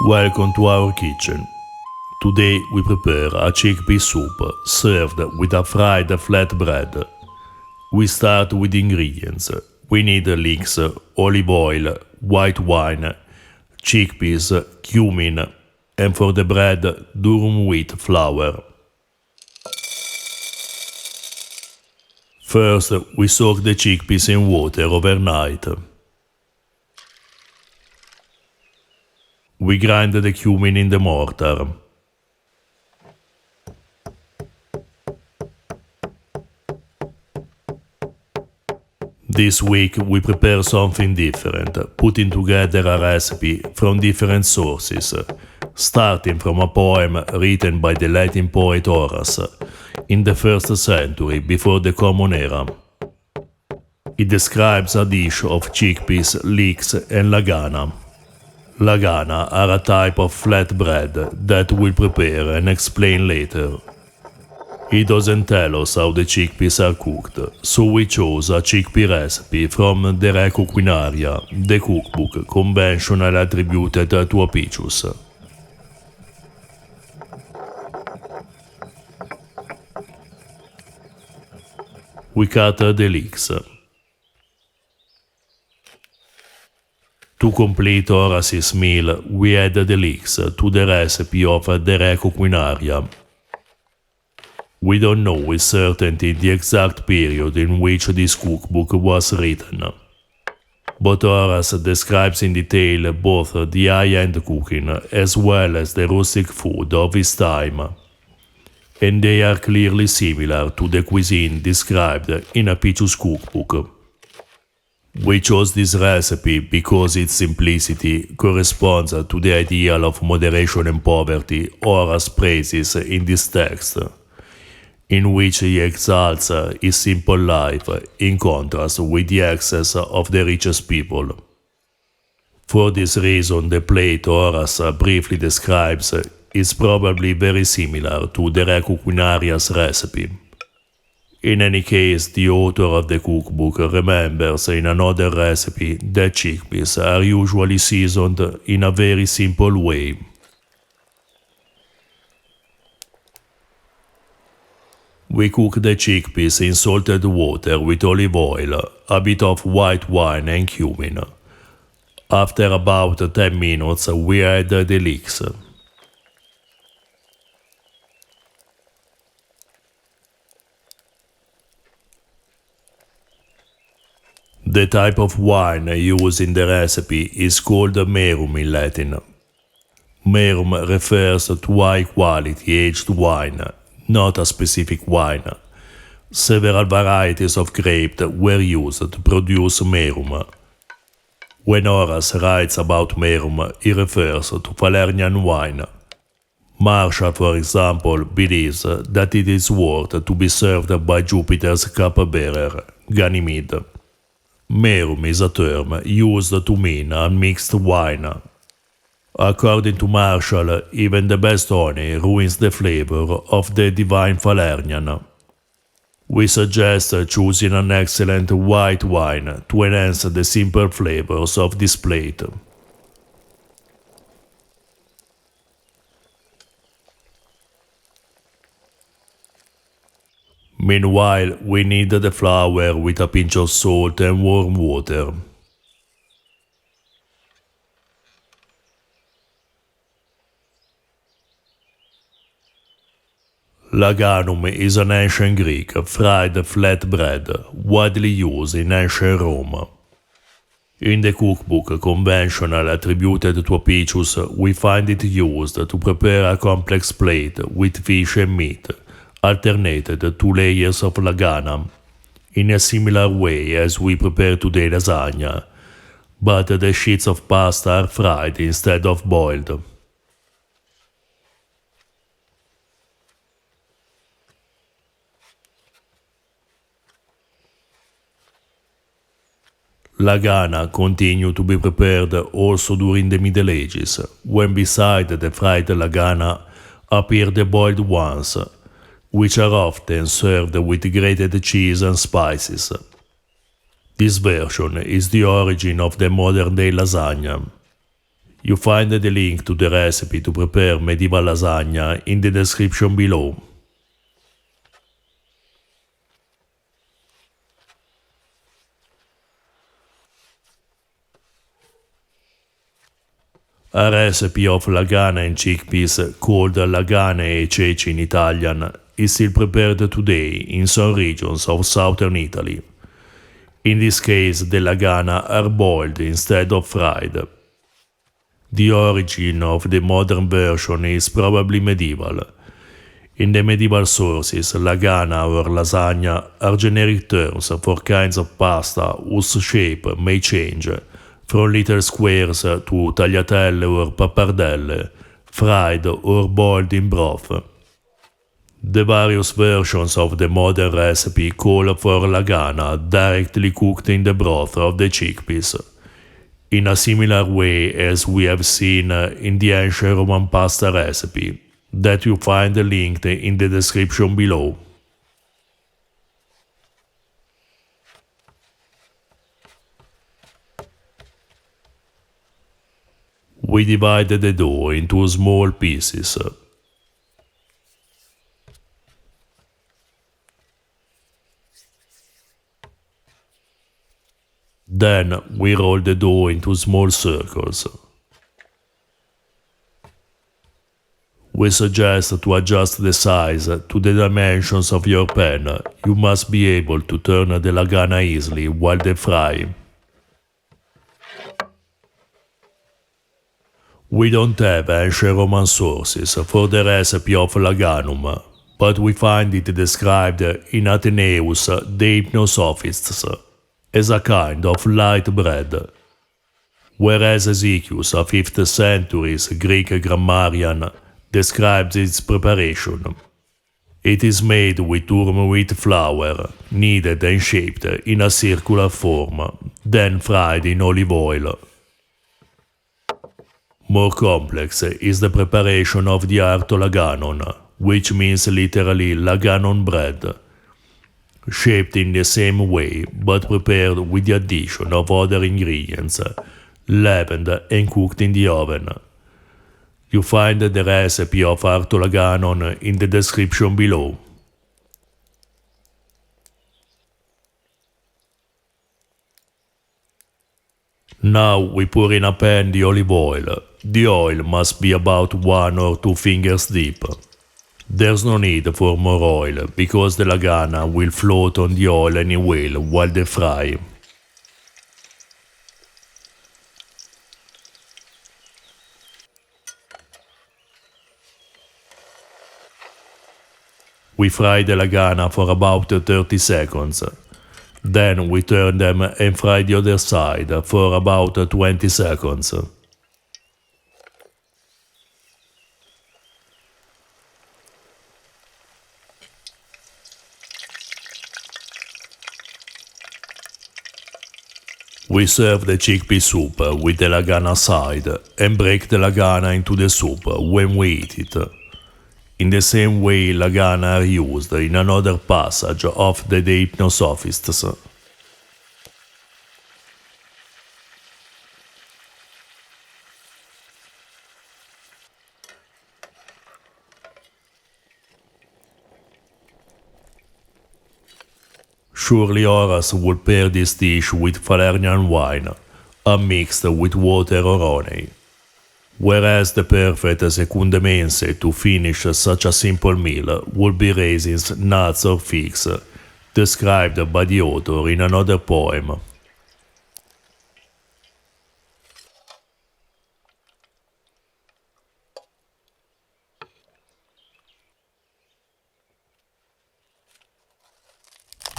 Welcome to our kitchen. Today we prepare a chickpea soup served with a fried flatbread. We start with the ingredients. We need leeks, olive oil, white wine, chickpeas, cumin, and for the bread, durum wheat flour. First, we soak the chickpeas in water overnight. We grind the cumin in the mortar. This week we prepare something different, putting together a recipe from different sources, starting from a poem written by the Latin poet Horace in the 1st century before the Common Era. It describes a dish of chickpeas, leeks and lagana. Lagana are a type of flatbread that we'll prepare and explain later. It doesn't tell us how the chickpeas are cooked, so we chose a chickpea recipe from the Re Coquinaria, the cookbook conventionally attributed to Apicius. We cut the leeks. To complete Horace's meal, we add the leeks to the recipe of the Re Coquinaria. We don't know with certainty the exact period in which this cookbook was written, but Horace describes in detail both the high-end cooking as well as the rustic food of his time, and they are clearly similar to the cuisine described in Apicius' cookbook. We chose this recipe because its simplicity corresponds to the ideal of moderation and poverty Horace praises in this text, in which he exalts his simple life in contrast with the excess of the richest people. For this reason, the plate Horace briefly describes is probably very similar to the Re Coquinaria's recipe. In any case, the author of the cookbook remembers in another recipe that chickpeas are usually seasoned in a very simple way. We cook the chickpeas in salted water with olive oil, a bit of white wine and cumin. After about 10 minutes, we add the leeks. The type of wine used in the recipe is called merum in Latin. Merum refers to high-quality aged wine, not a specific wine. Several varieties of grape were used to produce merum. When Horace writes about merum, he refers to Falernian wine. Martial, for example, believes that it is worth to be served by Jupiter's cupbearer, Ganymede. Merum is a term used to mean a mixed wine. According to Martial, even the best honey ruins the flavor of the divine Falernian. We suggest choosing an excellent white wine to enhance the simple flavors of this plate. Meanwhile, we knead the flour with a pinch of salt and warm water. Laganum is an ancient Greek fried flatbread, widely used in ancient Rome. In the cookbook conventional attributed to Apicius, we find it used to prepare a complex plate with fish and meat, alternated 2 layers of lagana, in a similar way as we prepare today lasagna, but the sheets of pasta are fried instead of boiled. Lagana continued to be prepared also during the Middle Ages, when beside the fried lagana appear the boiled ones, which are often served with grated cheese and spices. This version is the origin of the modern-day lasagna. You find the link to the recipe to prepare medieval lasagna in the description below. A recipe of lagana and chickpeas, called lagane e ceci in Italian, is still prepared today in some regions of southern Italy. In this case, the lagana are boiled instead of fried. The origin of the modern version is probably medieval. In the medieval sources, lagana or lasagna are generic terms for kinds of pasta whose shape may change, from little squares to tagliatelle or pappardelle, fried or boiled in broth. The various versions of the modern recipe call for lagana directly cooked in the broth of the chickpeas, in a similar way as we have seen in the ancient Roman pasta recipe, that you find linked in the description below. We divide the dough into small pieces. Then we roll the dough into small circles. We suggest to adjust the size to the dimensions of your pan. You must be able to turn the lagana easily while they fry. We don't have ancient Roman sources for the recipe of laganum, but we find it described in Athenaeus, the Hypnosophists, as a kind of light bread, whereas Hesychius, a 5th century Greek grammarian, describes its preparation. It is made with durum wheat flour, kneaded and shaped in a circular form, then fried in olive oil. More complex is the preparation of the artolaganon, which means literally laganon bread, shaped in the same way but prepared with the addition of other ingredients, leavened and cooked in the oven. You find the recipe of artolaganon in the description below. Now we pour in a pan the olive oil. The oil must be about 1 or 2 fingers deep. There's no need for more oil, because the lagana will float on the oil anyway while they fry. We fry the lagana for about 30 seconds. Then we turn them and fry the other side for about 20 seconds. We serve the chickpea soup with the lagana side and break the lagana into the soup when we eat it. In the same way, lagana are used in another passage of the Hypnosophists. Surely Horace would pair this dish with Falernian wine, unmixed with water or honey. Whereas the perfect secunde mense to finish such a simple meal would be raisins, nuts or figs, described by the author in another poem.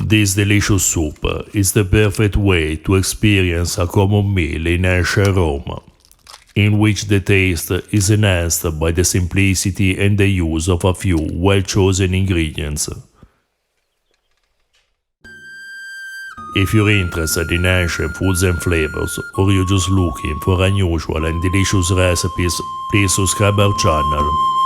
This delicious soup is the perfect way to experience a common meal in ancient Rome, in which the taste is enhanced by the simplicity and the use of a few well-chosen ingredients. If you're interested in ancient foods and flavors, or you're just looking for unusual and delicious recipes, please subscribe our channel.